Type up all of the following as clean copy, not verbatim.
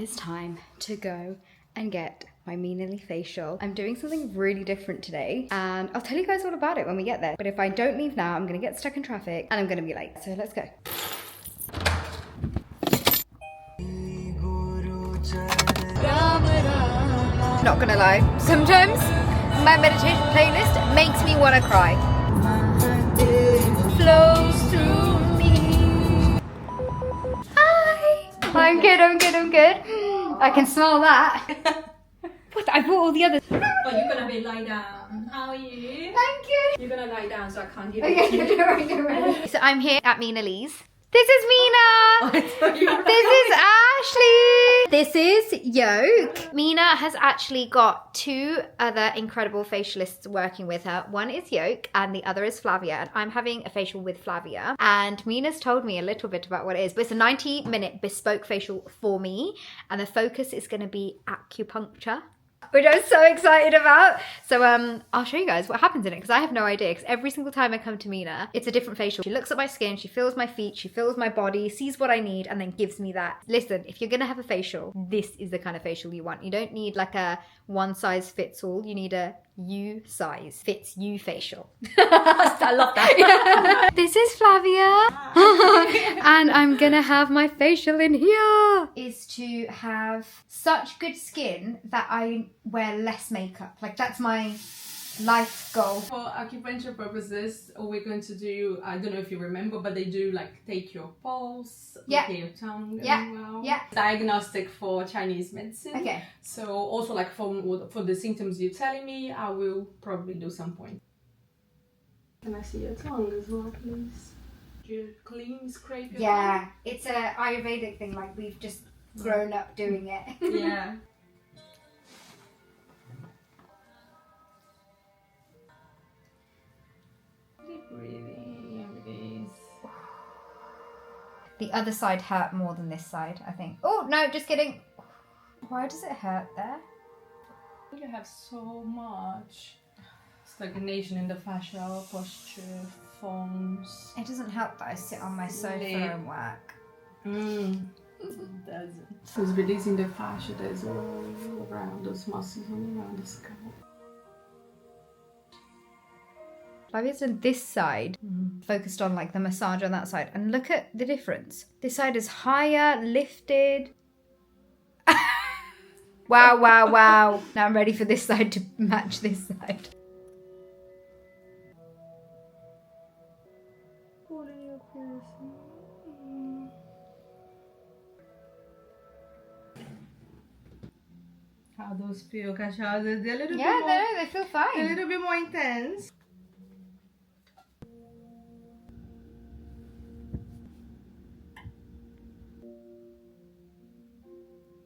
It's time to go and get my Mina Lee facial. I'm doing something really different today and I'll tell you guys all about it when we get there. But if I don't leave now, I'm gonna get stuck in traffic and I'm gonna be late. So let's go. Not gonna lie, sometimes my meditation playlist makes me wanna cry. Flows through me. Hi! I'm good. I can smell that. What? I brought all the others. But you're gonna be lie down. How are you? Thank you. You're gonna lie down so I can't hear Okay, you. don't worry. So I'm here at Mina Lee's. This is Mina. This is Ashley. This is Yoke. Mina has actually got two other incredible facialists working with her. One is Yoke and the other is Flavia. And I'm having a facial with Flavia. And Mina's told me a little bit about what it is. But it's a 90-minute bespoke facial for me. And the focus is going to be acupuncture, which I'm so excited about. So I'll show you guys what happens in it because I have no idea. Because every single time I come to Mina, it's a different facial. She looks at my skin, she feels my feet, she feels my body, sees what I need, and then gives me that. Listen, if you're gonna have a facial, this is the kind of facial you want. You don't need like a one size fits all. You need a you size fits you facial. I love that. This is Flavia. And I'm gonna have my facial in here. Is to have such good skin that I wear less makeup. Like that's my life goal. For acupuncture purposes, we're going to do, I don't know if you remember, but they do like take your pulse, look at your tongue as well. Yeah. Diagnostic for Chinese medicine. Okay. So also like for the symptoms you're telling me, I will probably do some point. Can I see your tongue as well, please? Do you clean, scrape your Yeah, it's a Ayurvedic thing. Like we've just grown up doing it. tongue? Yeah. Deep breathing, Remedies. The other side hurt more than this side, I think. Oh no, just kidding. Why does it hurt there? You have so much stagnation in the fascia, posture, forms. It doesn't help that I sit on my sofa and work. It doesn't. So it's releasing the fascia that is all around those muscles and around the scalp. Flavia's done this side, focused on like the massage on that side, and look at the difference. This side is higher, lifted. Wow. Now I'm ready for this side to match this side. How those feel, Kaushal? They're a little bit Yeah, more, no, they feel a fine. little bit more intense.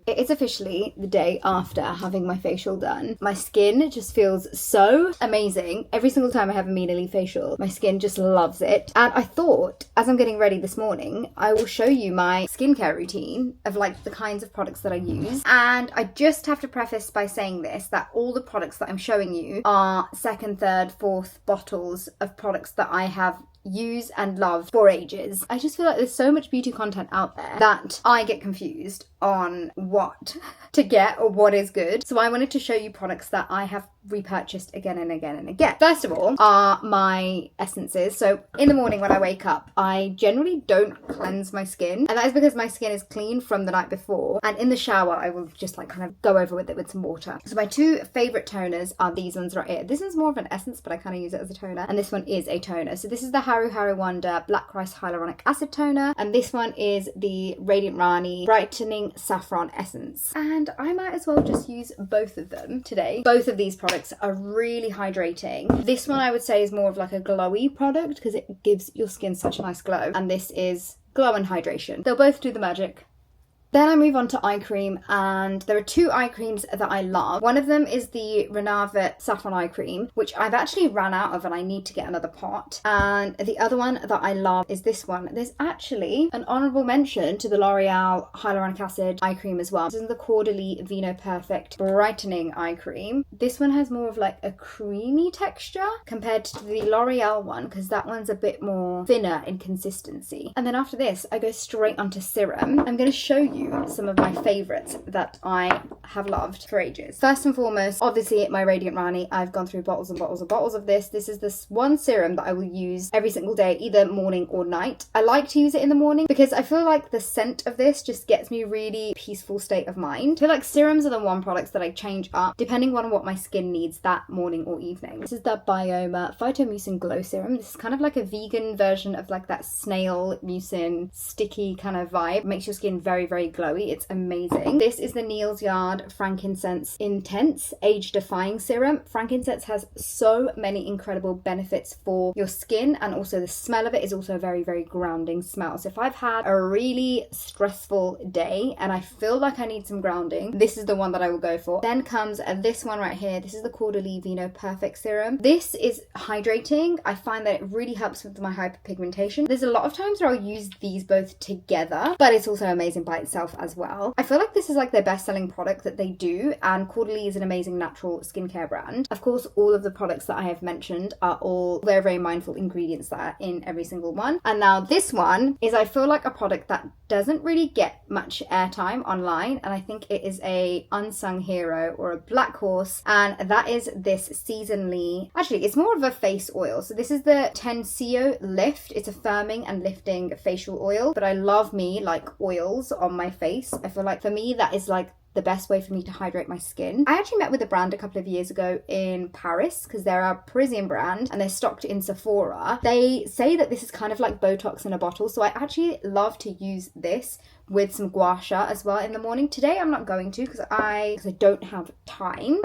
It is officially the day after having my facial done. My skin just feels so amazing. Every single time I have a Mina Lee facial, my skin just loves it. And I thought, as I'm getting ready this morning, I will show you my skincare routine of like the kinds of products that I use. And I just have to preface by saying this, that all the products that I'm showing you are second, third, fourth bottles of products that I have use and love for ages. I just feel like there's so much beauty content out there that I get confused on what to get or what is good. So I wanted to show you products that I have repurchased again and again and again. First of all are my essences. So in the morning when I wake up, I generally don't cleanse my skin, and that is because my skin is clean from the night before, and in the shower I will just like kind of go over with it with some water. So my two favorite toners are these ones right here. This one's more of an essence, but I kind of use it as a toner, and this one is a toner. So this is the Haru Haru Wonder Black Rice Hyaluronic Acid Toner, and this one is the Radiant Rani Brightening Saffron Essence. And I might as well just use both of them today. Both of these products are really hydrating. This one I would say is more of like a glowy product because it gives your skin such a nice glow, and this is glow and hydration. They'll both do the magic. Then I move on to eye cream, and there are two eye creams that I love. One of them is the Renavit Saffron Eye Cream, which I've actually ran out of and I need to get another pot. And the other one that I love is this one. There's actually an honourable mention to the L'Oreal Hyaluronic Acid Eye Cream as well. This is the Quarterly Vino Perfect Brightening Eye Cream. This one has more of like a creamy texture compared to the L'Oreal one, because that one's a bit more thinner in consistency. And then after this, I go straight onto Serum. I'm going to show you you some of my favourites that I have loved for ages. First and foremost, obviously my Radiant Rani. I've gone through bottles and bottles and bottles of this. This is this one serum that I will use every single day, either morning or night. I like to use it in the morning because I feel like the scent of this just gets me really peaceful state of mind. I feel like serums are the one products that I change up depending on what my skin needs that morning or evening. This is the Bioma Phytomucin Glow Serum. This is kind of like a vegan version of like that snail mucin sticky kind of vibe. Makes your skin very, very glowy. It's amazing. This is the Neal's Yard Frankincense Intense Age Defying Serum. Frankincense has so many incredible benefits for your skin, and also the smell of it is also a very, very grounding smell. So if I've had a really stressful day and I feel like I need some grounding, this is the one that I will go for. Then comes this one right here. This is the Caudalie Vino Perfect Serum. This is hydrating. I find that it really helps with my hyperpigmentation. There's a lot of times where I'll use these both together, but it's also amazing by itself as well. I feel like this is like their best-selling product that they do, and Caudalie is an amazing natural skincare brand. Of course, all of the products that I have mentioned are all very, very mindful ingredients that are in every single one. And now this one is, I feel like, a product that doesn't really get much airtime online, and I think it is a unsung hero or a black horse, and that is this Seasonally. Actually, it's more of a face oil. So this is the Tensio Lift. It's a firming and lifting facial oil, but I love me like oils on my face. I feel like for me that is like the best way for me to hydrate my skin. I actually met with a brand a couple of years ago in Paris because they're a Parisian brand and they're stocked in Sephora. They say that this is kind of like Botox in a bottle, so I actually love to use this with some gua sha as well in the morning. Today I'm not going to because I don't have time.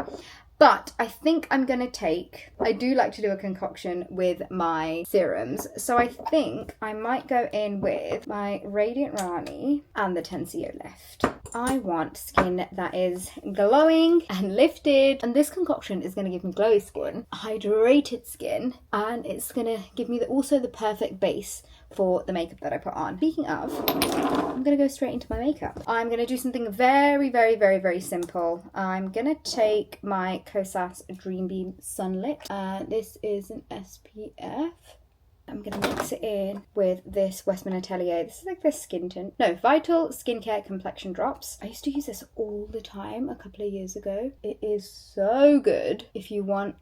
But I think I'm going to take, I do like to do a concoction with my serums. So I think I might go in with my Radiant Rani and the Tensio Lift. I want skin that is glowing and lifted. And this concoction is going to give me glowy skin, hydrated skin, and it's going to give me also the perfect base for the makeup that I put on. Speaking of, I'm going to go straight into my makeup. I'm going to do something very, very, very, very simple. I'm going to take my Kosas Dream Beam Sunlit. This is an SPF. I'm going to mix it in with this Westman Atelier. This is like the skin tint. No, Vital Skincare Complexion Drops. I used to use this all the time a couple of years ago. It is so good if you want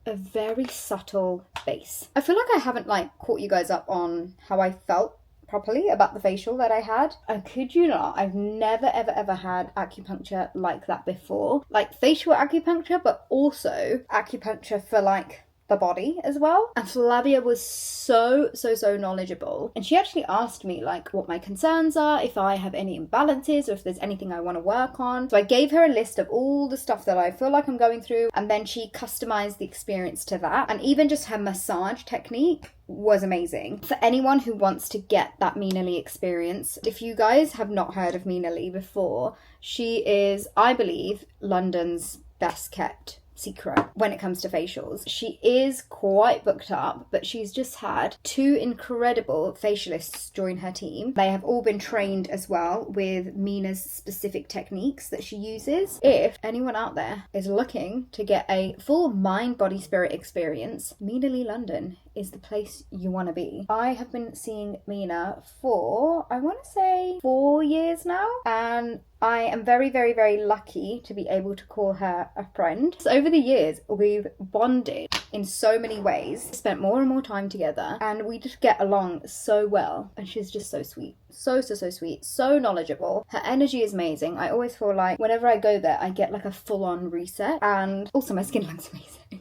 a very subtle base. I feel like I haven't like caught you guys up on how I felt properly about the facial that I had. I kid you not, I've never ever had acupuncture like that before. Like facial acupuncture, but also acupuncture for like the body as well. And Flavia was so knowledgeable, and she actually asked me like what my concerns are, if I have any imbalances, or if there's anything I want to work on. So I gave her a list of all the stuff that I feel like I'm going through, and then she customized the experience to that. And even just her massage technique was amazing. For anyone who wants to get that Mina Lee experience, if you guys have not heard of Mina Lee before, she is, I believe, London's best kept secret when it comes to facials. She is quite booked up, but she's just had 2 incredible facialists join her team. They have all been trained as well with Mina's specific techniques that she uses. If anyone out there is looking to get a full mind, body, spirit experience, Mina Lee London is the place you want to be. I have been seeing Mina for, I want to say 4 years now, and I am very, very, very lucky to be able to call her a friend. So over the years, we've bonded in so many ways, spent more and more time together, and we just get along so well. And she's just so sweet. So sweet, so knowledgeable. Her energy is amazing. I always feel like whenever I go there, I get like a full-on reset, and also my skin looks amazing.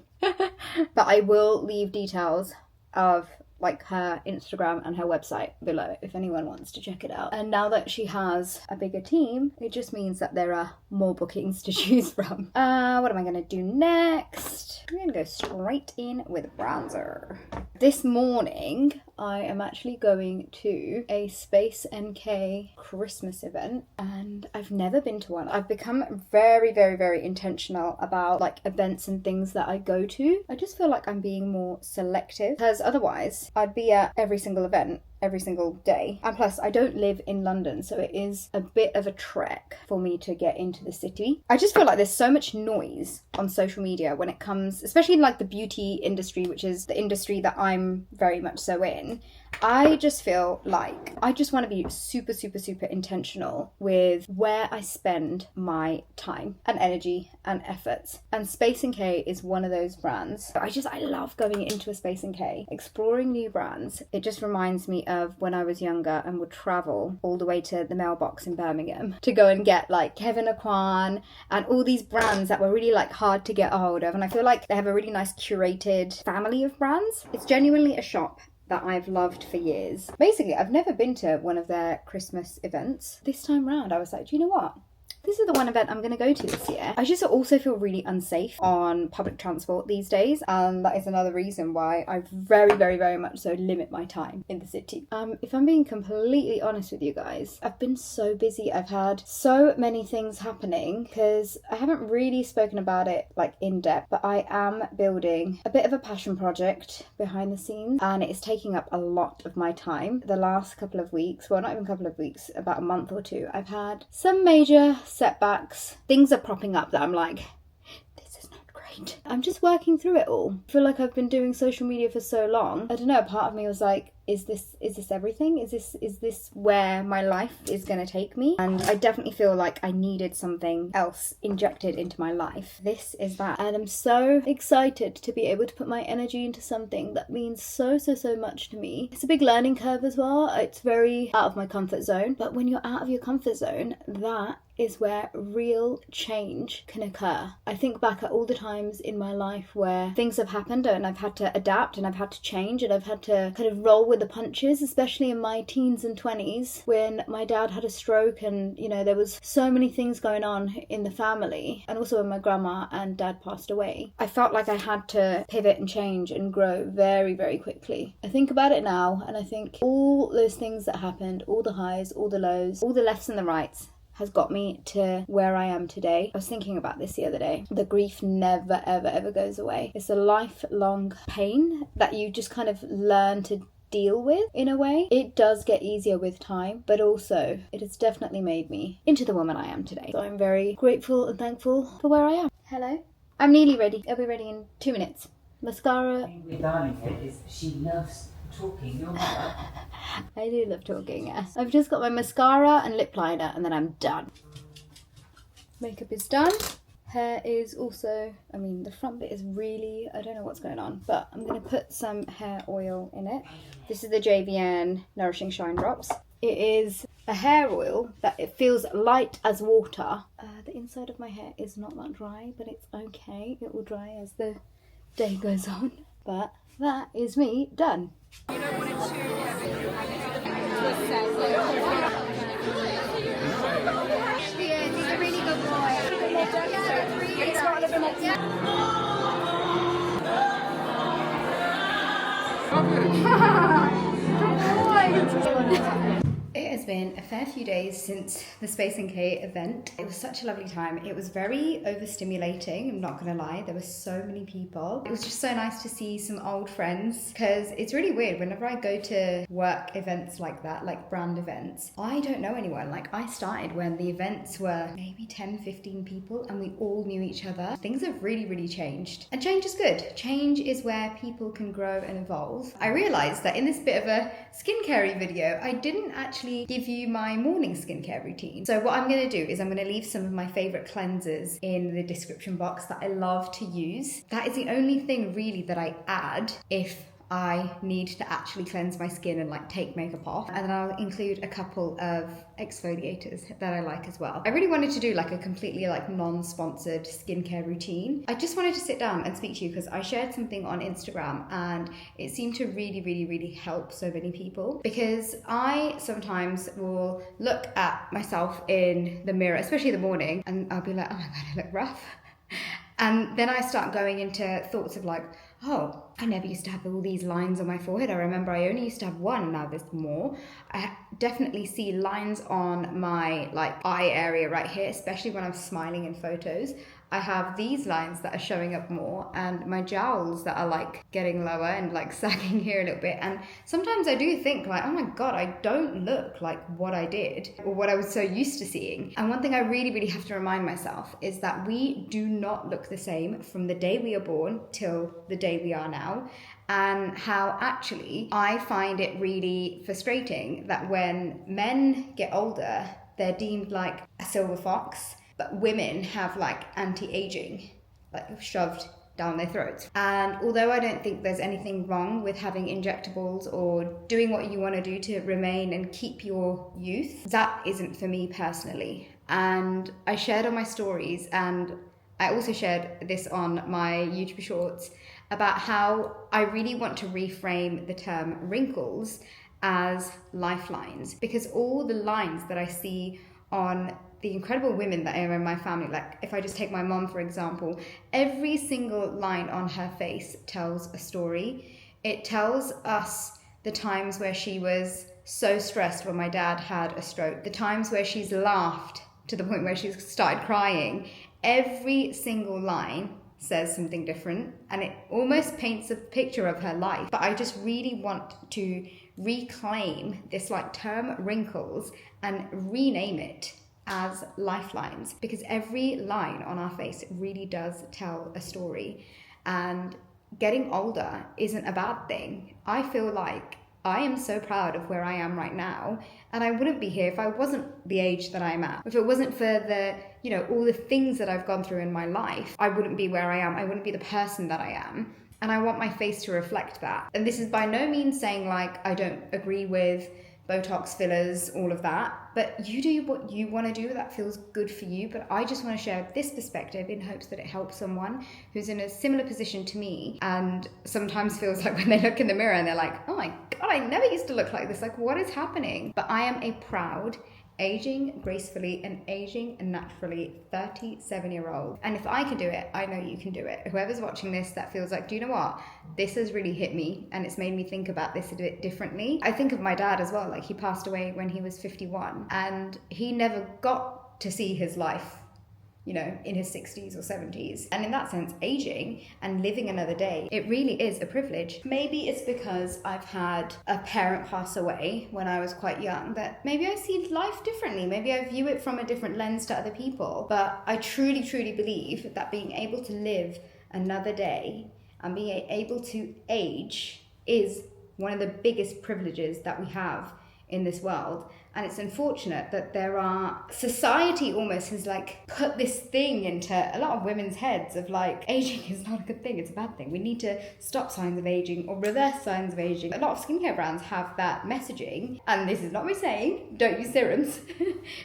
But I will leave details of like her Instagram and her website below if anyone wants to check it out. And now that she has a bigger team, it just means that there are more bookings to choose from. What am I gonna do next? I'm gonna go straight in with bronzer. This morning I am actually going to a Space NK Christmas event, and I've never been to one. I've become very, very, very intentional about like events and things that I go to. I just feel like I'm being more selective, because otherwise I'd be at every single event every single day. And plus, I don't live in London, so it is a bit of a trek for me to get into the city. I just feel like there's so much noise on social media when it comes, especially in like the beauty industry, which is the industry that I'm very much so in. I just feel like I just want to be super, super, super intentional with where I spend my time and energy and efforts. And Space & K is one of those brands. I love going into a Space & K, exploring new brands. It just reminds me of when I was younger and would travel all the way to the mailbox in Birmingham to go and get like Kevin Aquan and all these brands that were really like hard to get a hold of. And I feel like they have a really nice curated family of brands. It's genuinely a shop that I've loved for years. Basically, I've never been to one of their Christmas events. This time round, I was like, do you know what? This is the one event I'm going to go to this year. I just also feel really unsafe on public transport these days, and that is another reason why I very, very, very much so limit my time in the city. If I'm being completely honest with you guys, I've been so busy. I've had so many things happening because I haven't really spoken about it like in depth, but I am building a bit of a passion project behind the scenes, and it is taking up a lot of my time. The last couple of weeks, well, not even a couple of weeks, about a month or two, I've had some major setbacks. Things are propping up that I'm like, this is not great. I'm just working through it all. I feel like I've been doing social media for so long. I don't know, part of me was like, is this everything? Is this where my life is going to take me? And I definitely feel like I needed something else injected into my life. This is that. And I'm so excited to be able to put my energy into something that means so, so, so much to me. It's a big learning curve as well. It's very out of my comfort zone. But when you're out of your comfort zone, that is where real change can occur. I think back at all the times in my life where things have happened and I've had to adapt and I've had to change and I've had to kind of roll with the punches, especially in my teens and 20s when my dad had a stroke and, you know, there was so many things going on in the family, and also when my grandma and dad passed away. I felt like I had to pivot and change and grow very, very quickly. I think about it now and I think all those things that happened, all the highs, all the lows, all the lefts and the rights, has got me to where I am today. I was thinking about this the other day. The grief never, ever, ever goes away. It's a lifelong pain that you just kind of learn to deal with in a way. It does get easier with time, but also it has definitely made me into the woman I am today. So I'm very grateful and thankful for where I am. Hello? I'm nearly ready. I'll be ready in 2 minutes. Mascara. The thing with darling head is she loves talking. Your mother. I do love talking, yes. I've just got my mascara and lip liner and then I'm done. Makeup is done. Hair is also, I mean, the front bit is really, I don't know what's going on, but I'm going to put some hair oil in it. This is the JVN Nourishing Shine Drops. It is a hair oil that it feels light as water. The inside of my hair is not that dry, but it's okay. It will dry as the day goes on. But that is me done. You don't want it to he's a really good boy. It has been a fair few days since the Space & K event. It was such a lovely time. It was very overstimulating, I'm not gonna lie. There were so many people. It was just so nice to see some old friends because it's really weird. Whenever I go to work events like that, like brand events, I don't know anyone. Like I started when the events were maybe 10, 15 people and we all knew each other. Things have really, really changed. And change is good. Change is where people can grow and evolve. I realized that in this bit of a skincare video, I didn't actually give you my morning skincare routine. So what I'm going to do is I'm going to leave some of my favorite cleansers in the description box that I love to use. That is the only thing really that I add if I need to actually cleanse my skin and like take makeup off. And then I'll include a couple of exfoliators that I like as well. I really wanted to do like a completely like non-sponsored skincare routine. I just wanted to sit down and speak to you because I shared something on Instagram and it seemed to really, really, really help so many people, because I sometimes will look at myself in the mirror, especially in the morning, and I'll be like, oh my God, I look rough. And then I start going into thoughts of like, oh, I never used to have all these lines on my forehead. I remember I only used to have one, now there's more. I definitely see lines on my like eye area right here, especially when I'm smiling in photos. I have these lines that are showing up more, and my jowls that are like getting lower and like sagging here a little bit. And sometimes I do think like, oh my God, I don't look like what I did or what I was so used to seeing. And one thing I really, really have to remind myself is that we do not look the same from the day we are born till the day we are now. now, and how actually I find it really frustrating that when men get older, they're deemed like a silver fox, but women have like anti-aging, like shoved down their throats. And although I don't think there's anything wrong with having injectables or doing what you want to do to remain and keep your youth, that isn't for me personally. And I shared on my stories, and I also shared this on my YouTube shorts, about how I really want to reframe the term wrinkles as lifelines, because all the lines that I see on the incredible women that are in my family, like if I just take my mom for example, every single line on her face tells a story. It tells us the times where she was so stressed when my dad had a stroke, the times where she's laughed to the point where she's started crying. Every single line says something different, and it almost paints a picture of her life. But I just really want to reclaim this like term wrinkles and rename it as lifelines, because every line on our face really does tell a story. And getting older isn't a bad thing. I feel like I am so proud of where I am right now, and I wouldn't be here if I wasn't the age that I'm at. If it wasn't for the, you know, all the things that I've gone through in my life, I wouldn't be where I am. I wouldn't be the person that I am. And I want my face to reflect that. And this is by no means saying like I don't agree with Botox, fillers, all of that, but you do what you want to do that feels good for you. But I just want to share this perspective in hopes that it helps someone who's in a similar position to me, and sometimes feels like when they look in the mirror and they're like, oh my God, I never used to look like this. Like, what is happening? But I am a proud aging gracefully and aging naturally 37-year-old. And if I can do it, I know you can do it. Whoever's watching this that feels like, do you know what? This has really hit me and it's made me think about this a bit differently. I think of my dad as well. Like, he passed away when he was 51 and he never got to see his life, you know, in his 60s or 70s. And in that sense, aging and living another day, it really is a privilege. Maybe it's because I've had a parent pass away when I was quite young that maybe I see life differently. Maybe I view it from a different lens to other people. But I truly, truly believe that being able to live another day and being able to age is one of the biggest privileges that we have in this world. And it's unfortunate that society almost has like put this thing into a lot of women's heads of like, aging is not a good thing, it's a bad thing. We need to stop signs of aging or reverse signs of aging. A lot of skincare brands have that messaging, and this is not me saying don't use serums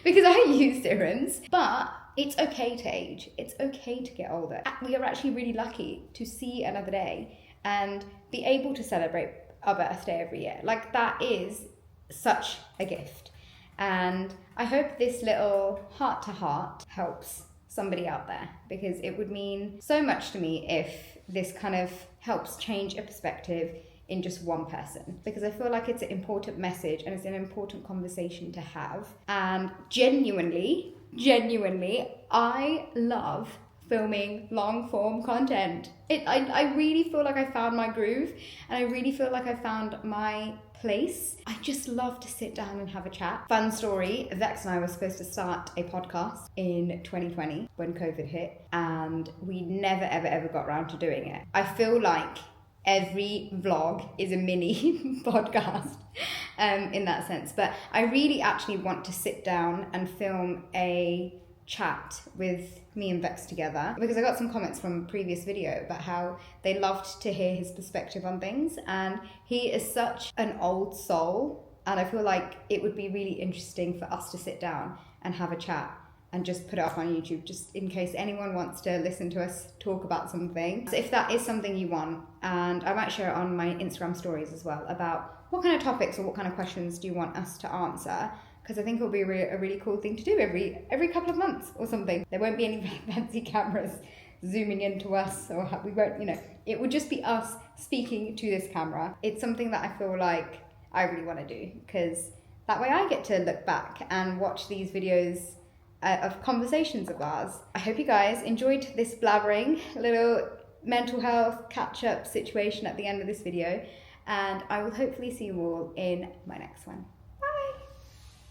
because I use serums, but it's okay to age. It's okay to get older. We are actually really lucky to see another day and be able to celebrate our birthday every year. Like, that is such a gift. And I hope this little heart to heart helps somebody out there, because it would mean so much to me if this kind of helps change a perspective in just one person, because I feel like it's an important message and it's an important conversation to have. And genuinely, I love filming long form content. I really feel like I found my groove, and I really feel like I found my place. I just love to sit down and have a chat. Fun story, Vex and I were supposed to start a podcast in 2020 when COVID hit, and we never ever got around to doing it. I feel like every vlog is a mini podcast in that sense, but I really actually want to sit down and film a chat with me and Vex together, because I got some comments from a previous video about how they loved to hear his perspective on things, and he is such an old soul, and I feel like it would be really interesting for us to sit down and have a chat and just put it up on YouTube, just in case anyone wants to listen to us talk about something. So if that is something you want, and I might share it on my Instagram stories as well, about what kind of topics or what kind of questions do you want us to answer, because I think it'll be a really cool thing to do every couple of months or something. There won't be any fancy cameras zooming into us, or we won't, you know, it would just be us speaking to this camera. It's something that I feel like I really want to do, because that way I get to look back and watch these videos of conversations of ours. I hope you guys enjoyed this blabbering little mental health catch-up situation at the end of this video, and I will hopefully see you all in my next one.